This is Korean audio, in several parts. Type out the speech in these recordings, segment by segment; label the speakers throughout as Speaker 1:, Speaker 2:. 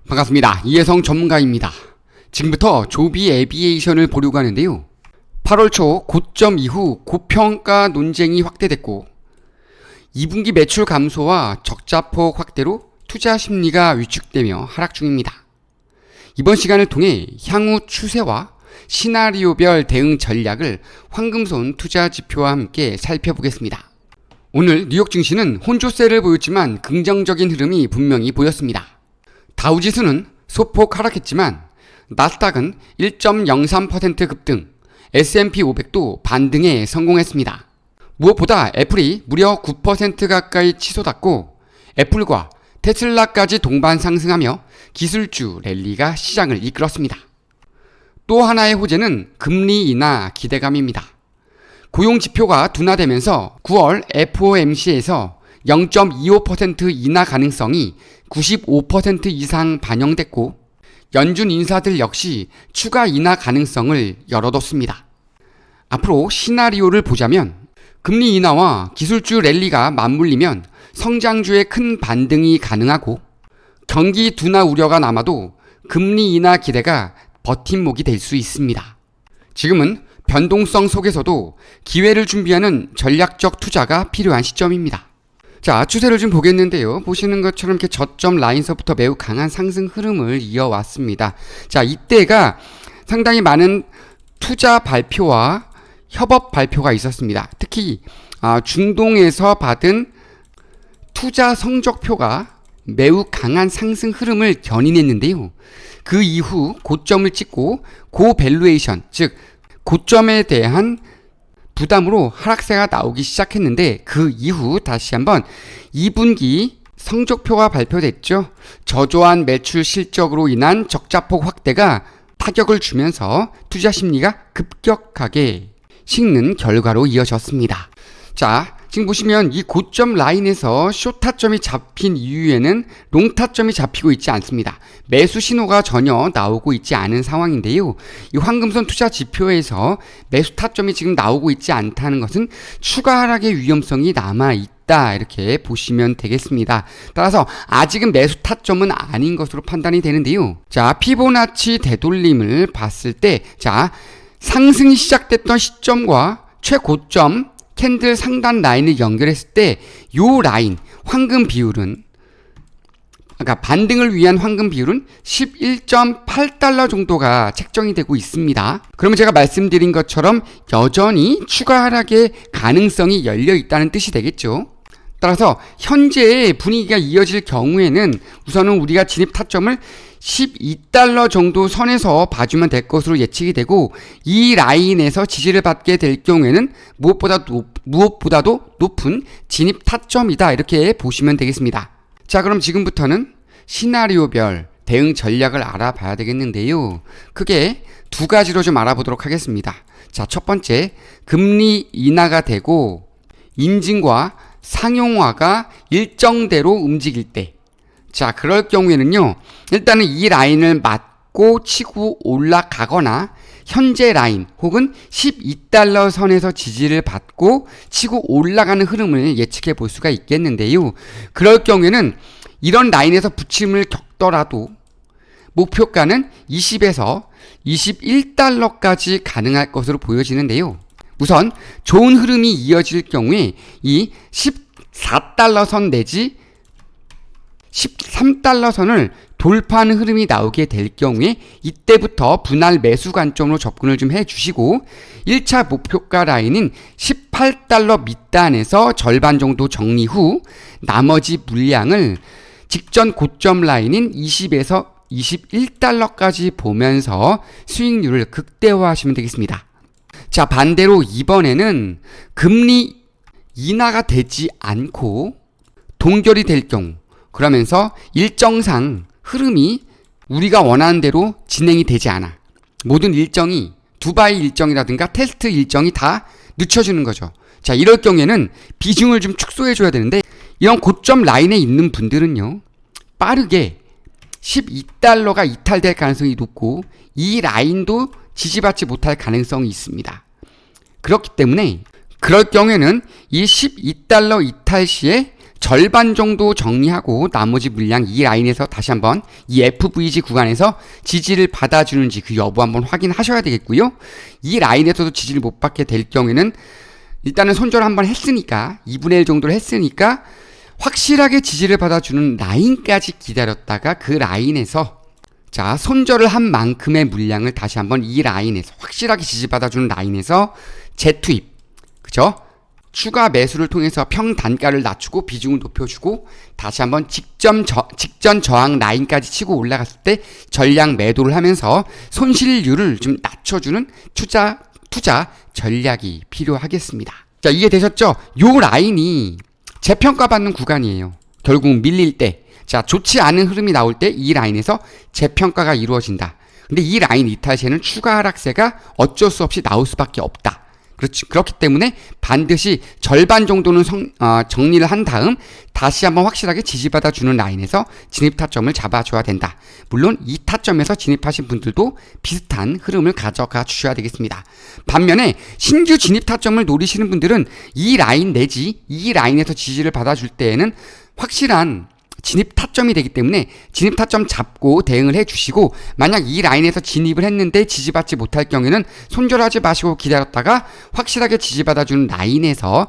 Speaker 1: 반갑습니다. 이혜성 전문가입니다. 지금부터 조비 에비에이션을 보려고 하는데요. 8월 초 고점 이후 고평가 논쟁이 확대됐고 2분기 매출 감소와 적자폭 확대로 투자 심리가 위축되며 하락 중입니다. 이번 시간을 통해 향후 추세와 시나리오별 대응 전략을 황금손 투자 지표와 함께 살펴보겠습니다. 오늘 뉴욕 증시는 혼조세를 보였지만 긍정적인 흐름이 분명히 보였습니다. 다우지수는 소폭 하락했지만 나스닥은 1.03% 급등, S&P 500도 반등에 성공했습니다. 무엇보다 애플이 무려 9% 가까이 치솟았고 애플과 테슬라까지 동반 상승하며 기술주 랠리가 시장을 이끌었습니다. 또 하나의 호재는 금리 인하 기대감입니다. 고용 지표가 둔화되면서 9월 FOMC에서 0.25% 인하 가능성이 95% 이상 반영됐고 연준 인사들 역시 추가 인하 가능성을 열어뒀습니다. 앞으로 시나리오를 보자면 금리 인하와 기술주 랠리가 맞물리면 성장주의 큰 반등이 가능하고 경기 둔화 우려가 남아도 금리 인하 기대가 버팀목이 될 수 있습니다. 지금은 변동성 속에서도 기회를 준비하는 전략적 투자가 필요한 시점입니다. 자, 추세를 좀 보겠는데요. 보시는 것처럼 이렇게 저점 라인서부터 매우 강한 상승 흐름을 이어왔습니다. 자, 이때가 상당히 많은 투자 발표와 협업 발표가 있었습니다. 특히 중동에서 받은 투자 성적표가 매우 강한 상승 흐름을 견인했는데요. 그 이후 고점을 찍고 고밸류에이션, 즉 고점에 대한 부담으로 하락세가 나오기 시작했는데 그 이후 다시 한번 2분기 성적표가 발표됐죠. 저조한 매출 실적으로 인한 적자폭 확대가 타격을 주면서 투자 심리가 급격하게 식는 결과로 이어졌습니다. 자, 지금 보시면 이 고점 라인에서 숏타점이 잡힌 이후에는 롱타점이 잡히고 있지 않습니다. 매수 신호가 전혀 나오고 있지 않은 상황인데요. 이 황금손 투자 지표에서 매수 타점이 지금 나오고 있지 않다는 것은 추가 하락의 위험성이 남아있다 이렇게 보시면 되겠습니다. 따라서 아직은 매수 타점은 아닌 것으로 판단이 되는데요. 자, 피보나치 되돌림을 봤을 때 자, 상승이 시작됐던 시점과 최고점 캔들 상단 라인을 연결했을 때 요 라인 황금 비율은 그러니까 반등을 위한 황금 비율은 11.8달러 정도가 책정이 되고 있습니다. 그러면 제가 말씀드린 것처럼 여전히 추가 하락의 가능성이 열려 있다는 뜻이 되겠죠. 따라서 현재의 분위기가 이어질 경우에는 우선은 우리가 진입 타점을 12달러 정도 선에서 봐주면 될 것으로 예측이 되고 이 라인에서 지지를 받게 될 경우에는 무엇보다도 높은 진입 타점이다 이렇게 보시면 되겠습니다. 자, 그럼 지금부터는 시나리오별 대응 전략을 알아봐야 되겠는데요. 크게 두 가지로 좀 알아보도록 하겠습니다. 자, 첫 번째, 금리 인하가 되고 인증과 상용화가 일정대로 움직일 때, 자, 그럴 경우에는요, 일단은 이 라인을 맞고 치고 올라가거나 현재 라인 혹은 12달러 선에서 지지를 받고 치고 올라가는 흐름을 예측해 볼 수가 있겠는데요. 그럴 경우에는 이런 라인에서 부침을 겪더라도 목표가는 20에서 21달러까지 가능할 것으로 보여지는데요. 우선 좋은 흐름이 이어질 경우에 이 14달러 선 내지 13달러 선을 돌파하는 흐름이 나오게 될 경우에 이때부터 분할 매수 관점으로 접근을 좀 해주시고 1차 목표가 라인인 18달러 밑단에서 절반 정도 정리 후 나머지 물량을 직전 고점 라인인 20에서 21달러까지 보면서 수익률을 극대화하시면 되겠습니다. 자, 반대로 이번에는 금리 인하가 되지 않고 동결이 될 경우 그러면서 일정상 흐름이 우리가 원하는 대로 진행이 되지 않아. 모든 일정이 두바이 일정이라든가 테스트 일정이 다 늦춰지는 거죠. 자, 이럴 경우에는 비중을 좀 축소해 줘야 되는데 이런 고점 라인에 있는 분들은요, 빠르게 12달러가 이탈될 가능성이 높고 이 라인도 지지받지 못할 가능성이 있습니다. 그렇기 때문에 그럴 경우에는 이 12달러 이탈 시에 절반 정도 정리하고 나머지 물량 이 라인에서 다시 한번 이 FVG 구간에서 지지를 받아주는지 그 여부 한번 확인하셔야 되겠고요. 이 라인에서도 지지를 못 받게 될 경우에는 일단은 손절 한번 했으니까 2분의 1 정도를 했으니까 확실하게 지지를 받아주는 라인까지 기다렸다가 그 라인에서 자 손절을 한 만큼의 물량을 다시 한번 이 라인에서 확실하게 지지받아주는 라인에서 재투입, 그죠? 추가 매수를 통해서 평단가를 낮추고 비중을 높여주고 다시 한번 직전 저항 라인까지 치고 올라갔을 때 전량 매도를 하면서 손실률을 좀 낮춰주는 투자 전략이 필요하겠습니다. 자, 이해되셨죠? 요 라인이 재평가받는 구간이에요. 결국 밀릴 때, 자, 좋지 않은 흐름이 나올 때 이 라인에서 재평가가 이루어진다. 근데 이 라인 이탈 시에는 추가 하락세가 어쩔 수 없이 나올 수밖에 없다. 그렇기 때문에 반드시 절반 정도는 정리를 한 다음 다시 한번 확실하게 지지받아주는 라인에서 진입 타점을 잡아줘야 된다. 물론 이 타점에서 진입하신 분들도 비슷한 흐름을 가져가 주셔야 되겠습니다. 반면에 신규 진입 타점을 노리시는 분들은 이 라인 내지 이 라인에서 지지를 받아줄 때에는 확실한 진입 타점이 되기 때문에 진입 타점 잡고 대응을 해주시고, 만약 이 라인에서 진입을 했는데 지지받지 못할 경우에는 손절하지 마시고 기다렸다가 확실하게 지지받아주는 라인에서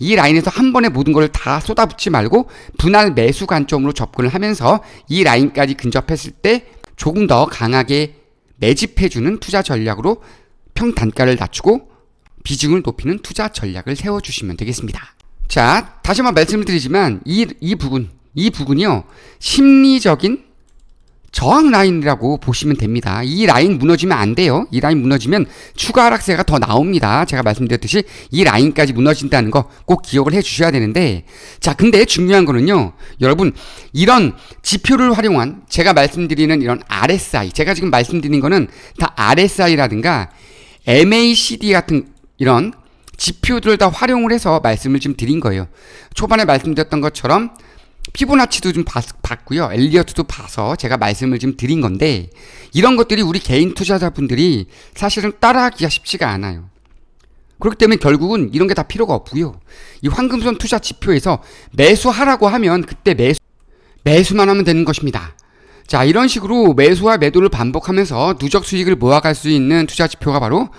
Speaker 1: 이 라인에서 한 번에 모든 걸 다 쏟아붓지 말고 분할 매수 관점으로 접근을 하면서 이 라인까지 근접했을 때 조금 더 강하게 매집해주는 투자 전략으로 평단가를 낮추고 비중을 높이는 투자 전략을 세워주시면 되겠습니다. 자, 다시 한번 말씀을 드리지만 이 부분이요, 심리적인 저항 라인이라고 보시면 됩니다. 이 라인 무너지면 안 돼요. 이 라인 무너지면 추가 하락세가 더 나옵니다. 제가 말씀드렸듯이 이 라인까지 무너진다는 거 꼭 기억을 해 주셔야 되는데, 자, 근데 중요한 거는요, 여러분, 이런 지표를 활용한 제가 말씀드리는 이런 RSI, 제가 지금 말씀드린 거는 다 RSI라든가 MACD 같은 이런 지표들을 다 활용을 해서 말씀을 좀 드린 거예요. 초반에 말씀드렸던 것처럼 피보나치도 좀 봤고요. 엘리어트도 봐서 제가 말씀을 좀 드린 건데, 이런 것들이 우리 개인 투자자분들이 사실은 따라하기가 쉽지가 않아요. 그렇기 때문에 결국은 이런 게 다 필요가 없고요. 이 황금손 투자 지표에서 매수하라고 하면 그때 매수만 하면 되는 것입니다. 자, 이런 식으로 매수와 매도를 반복하면서 누적 수익을 모아갈 수 있는 투자 지표가 바로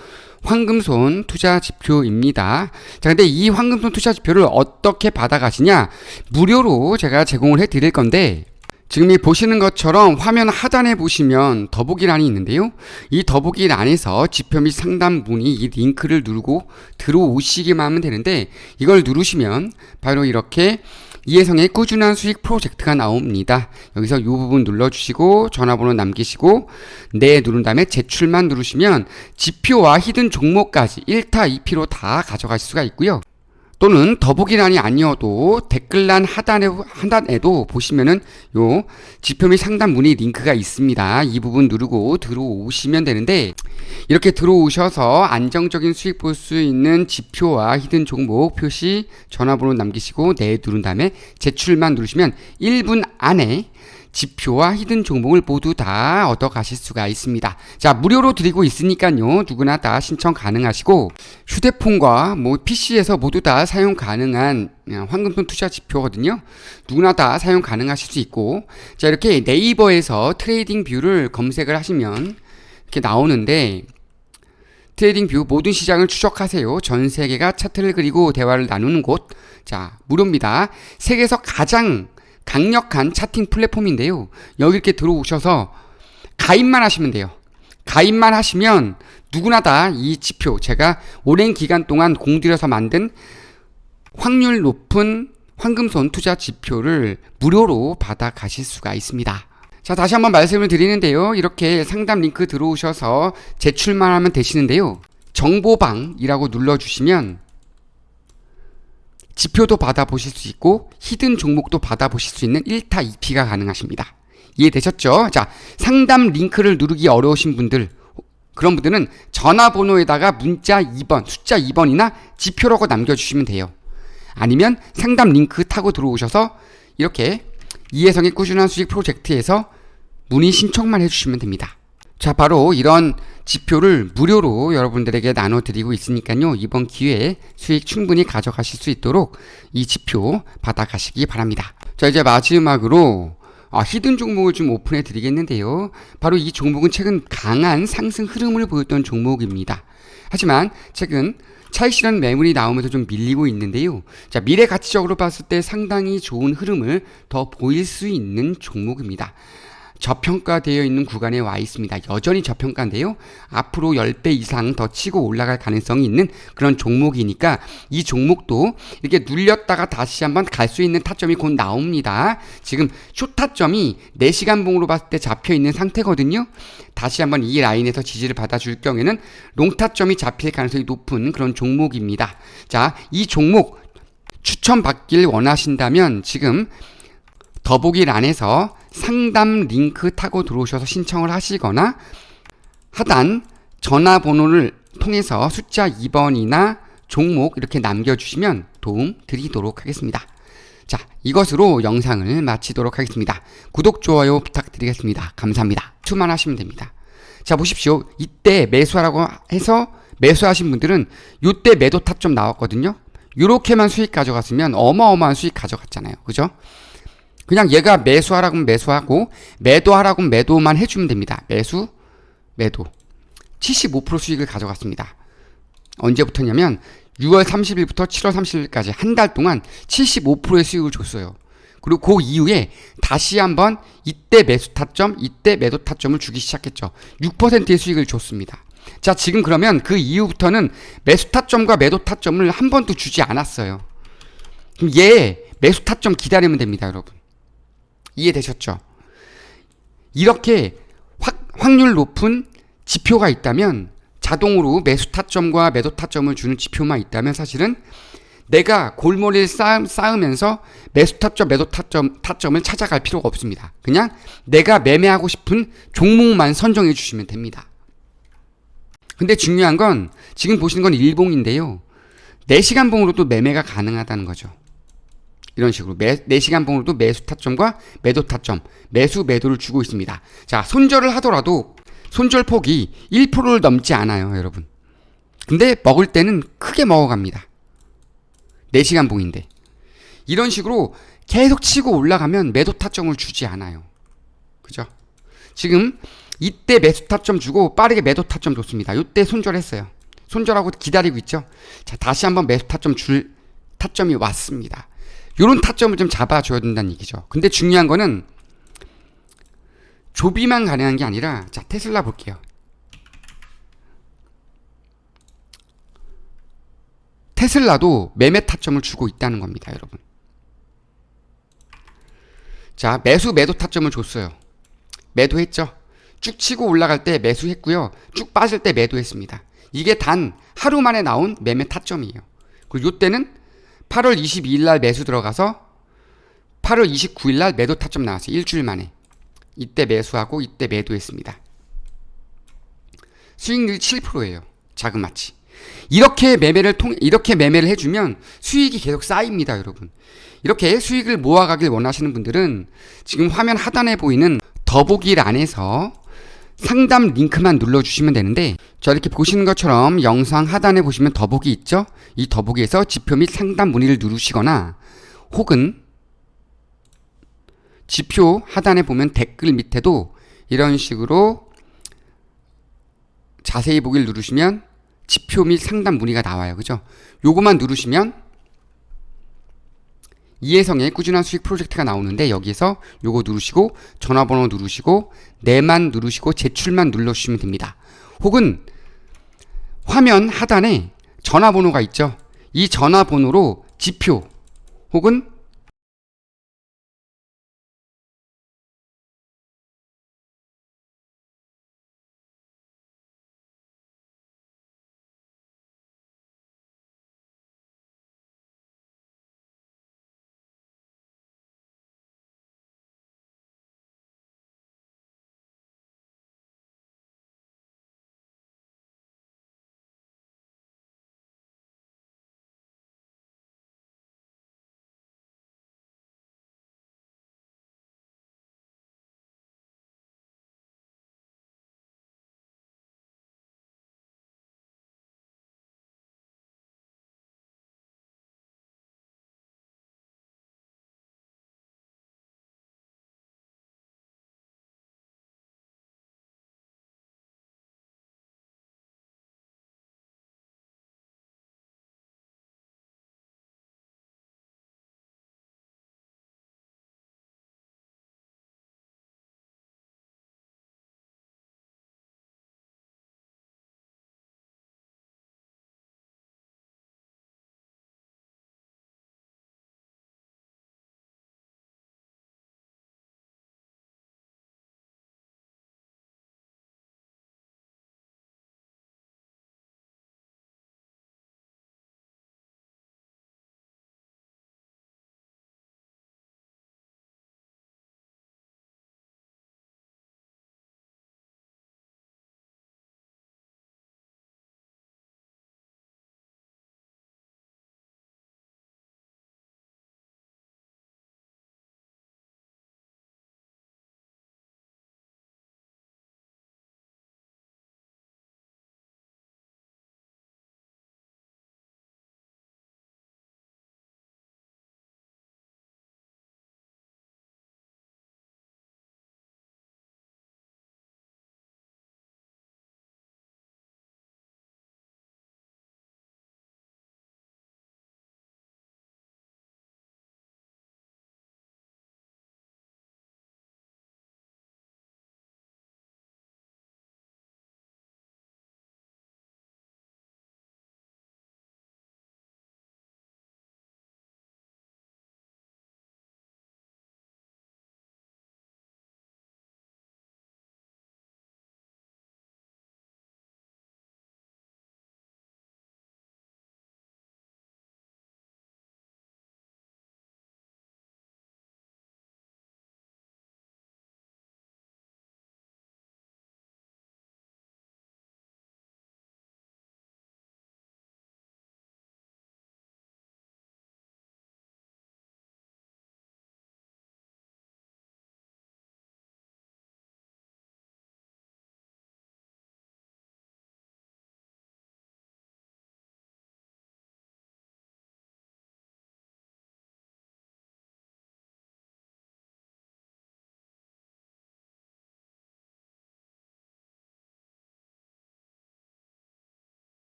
Speaker 1: 황금손 투자 지표입니다. 자, 근데 이 황금손 투자 지표를 어떻게 받아가시냐? 무료로 제가 제공을 해 드릴 건데, 지금 이 보시는 것처럼 화면 하단에 보시면 더보기란이 있는데요. 이 더보기란에서 지표 및 상담 문의 이 링크를 누르고 들어오시기만 하면 되는데, 이걸 누르시면 바로 이렇게 이혜성의 꾸준한 수익 프로젝트가 나옵니다. 여기서 이 부분 눌러주시고 전화번호 남기시고 네 누른 다음에 제출만 누르시면 지표와 히든 종목까지 1타 2피로 다 가져가실 수가 있고요. 또는 더보기란이 아니어도 댓글란 하단에도 보시면은 요 지표 및 상담 문의 링크가 있습니다. 이 부분 누르고 들어오시면 되는데, 이렇게 들어오셔서 안정적인 수익 볼 수 있는 지표와 히든 종목 표시 전화번호 남기시고 네 누른 다음에 제출만 누르시면 1분 안에 지표와 히든 종목을 모두 다 얻어 가실 수가 있습니다. 자, 무료로 드리고 있으니까요, 누구나 다 신청 가능하시고, 휴대폰과 PC에서 모두 다 사용 가능한 황금손 투자 지표거든요. 누구나 다 사용 가능하실 수 있고, 자, 이렇게 네이버에서 트레이딩 뷰를 검색을 하시면 이렇게 나오는데, 트레이딩 뷰 모든 시장을 추적하세요. 전 세계가 차트를 그리고 대화를 나누는 곳. 자, 무료입니다. 세계에서 가장 강력한 차팅 플랫폼인데요. 여기 이렇게 들어오셔서 가입만 하시면 돼요. 가입만 하시면 누구나 다 이 지표, 제가 오랜 기간 동안 공들여서 만든 확률 높은 황금손 투자 지표를 무료로 받아 가실 수가 있습니다. 자, 다시 한번 말씀을 드리는데요. 이렇게 상담 링크 들어오셔서 제출만 하면 되시는데요. 정보방이라고 눌러주시면 지표도 받아보실 수 있고 히든 종목도 받아보실 수 있는 1타 2피가 가능하십니다. 이해되셨죠? 자, 상담 링크를 누르기 어려우신 분들, 그런 분들은 전화번호에다가 문자 2번, 숫자 2번이나 지표라고 남겨주시면 돼요. 아니면 상담 링크 타고 들어오셔서 이렇게 이혜성의 꾸준한 수익 프로젝트에서 문의 신청만 해주시면 됩니다. 자, 바로 이런 지표를 무료로 여러분들에게 나눠드리고 있으니까요. 이번 기회에 수익 충분히 가져가실 수 있도록 이 지표 받아가시기 바랍니다. 자, 이제 마지막으로 히든 종목을 좀 오픈해 드리겠는데요. 바로 이 종목은 최근 강한 상승 흐름을 보였던 종목입니다. 하지만 최근 차익 실현 매물이 나오면서 좀 밀리고 있는데요. 자, 미래 가치적으로 봤을 때 상당히 좋은 흐름을 더 보일 수 있는 종목입니다. 저평가되어 있는 구간에 와 있습니다. 여전히 저평가인데요. 앞으로 10배 이상 더 치고 올라갈 가능성이 있는 그런 종목이니까 이 종목도 이렇게 눌렸다가 다시 한번 갈 수 있는 타점이 곧 나옵니다. 지금 숏타점이 4시간 봉으로 봤을 때 잡혀 있는 상태거든요. 다시 한번 이 라인에서 지지를 받아줄 경우에는 롱타점이 잡힐 가능성이 높은 그런 종목입니다. 자, 이 종목 추천받길 원하신다면 지금 더보기란에서 상담 링크 타고 들어오셔서 신청을 하시거나 하단 전화번호를 통해서 숫자 2번이나 종목 이렇게 남겨주시면 도움 드리도록 하겠습니다. 자, 이것으로 영상을 마치도록 하겠습니다. 구독, 좋아요 부탁드리겠습니다. 감사합니다. 투만 하시면 됩니다. 자, 보십시오. 이때 매수하라고 해서 매수하신 분들은 이때 매도 타점 나왔거든요. 이렇게만 수익 가져갔으면 어마어마한 수익 가져갔잖아요. 그죠? 그냥 얘가 매수하라고 하면 매수하고 매도하라고 하면 매도만 해주면 됩니다. 매수, 매도. 75% 수익을 가져갔습니다. 언제부터냐면 6월 30일부터 7월 30일까지 한 달 동안 75%의 수익을 줬어요. 그리고 그 이후에 다시 한번 이때 매수 타점, 이때 매도 타점을 주기 시작했죠. 6%의 수익을 줬습니다. 자, 지금 그러면 그 이후부터는 매수 타점과 매도 타점을 한 번도 주지 않았어요. 그럼 얘 매수 타점 기다리면 됩니다, 여러분. 이해되셨죠? 이렇게 확률 높은 지표가 있다면, 자동으로 매수 타점과 매도 타점을 주는 지표만 있다면 사실은 내가 골머리를 쌓으면서 매수 타점, 매도 타점을 찾아갈 필요가 없습니다. 그냥 내가 매매하고 싶은 종목만 선정해 주시면 됩니다. 근데 중요한 건 지금 보시는 건 일봉인데요. 4시간 봉으로도 매매가 가능하다는 거죠. 이런 식으로 4시간 봉으로도 매수 타점과 매도 타점, 매수 매도를 주고 있습니다. 자, 손절을 하더라도 손절 폭이 1%를 넘지 않아요, 여러분. 근데 먹을 때는 크게 먹어갑니다. 4시간 봉인데. 이런 식으로 계속 치고 올라가면 매도 타점을 주지 않아요. 그죠? 지금 이때 매수 타점 주고 빠르게 매도 타점 줬습니다. 이때 손절했어요. 손절하고 기다리고 있죠. 자, 다시 한번 매수 타점 줄 타점이 왔습니다. 요런 타점을 좀 잡아줘야 된다는 얘기죠. 근데 중요한 거는 조비만 가능한 게 아니라, 자, 테슬라 볼게요. 테슬라도 매매 타점을 주고 있다는 겁니다, 여러분. 자, 매수 매도 타점을 줬어요. 매도했죠. 쭉 치고 올라갈 때 매수했고요. 쭉 빠질 때 매도했습니다. 이게 단 하루 만에 나온 매매 타점이에요. 그리고 요때는 8월 22일 날 매수 들어가서 8월 29일 날 매도 타점 나왔어요. 일주일 만에. 이때 매수하고 이때 매도했습니다. 수익률이 7%예요. 자그마치. 이렇게 매매를 해주면 수익이 계속 쌓입니다, 여러분. 이렇게 수익을 모아가길 원하시는 분들은 지금 화면 하단에 보이는 더보기란에서 상담 링크만 눌러주시면 되는데, 자, 이렇게 보시는 것처럼 영상 하단에 보시면 더보기 있죠? 이 더보기에서 지표 및 상담 문의를 누르시거나, 혹은 지표 하단에 보면 댓글 밑에도 이런 식으로 자세히 보기를 누르시면 지표 및 상담 문의가 나와요. 그죠? 요거만 누르시면 이혜성의 꾸준한 수익 프로젝트가 나오는데, 여기에서 요거 누르시고 전화번호 누르시고 네만 누르시고 제출만 눌러주시면 됩니다. 혹은 화면 하단에 전화번호가 있죠. 이 전화번호로 지표 혹은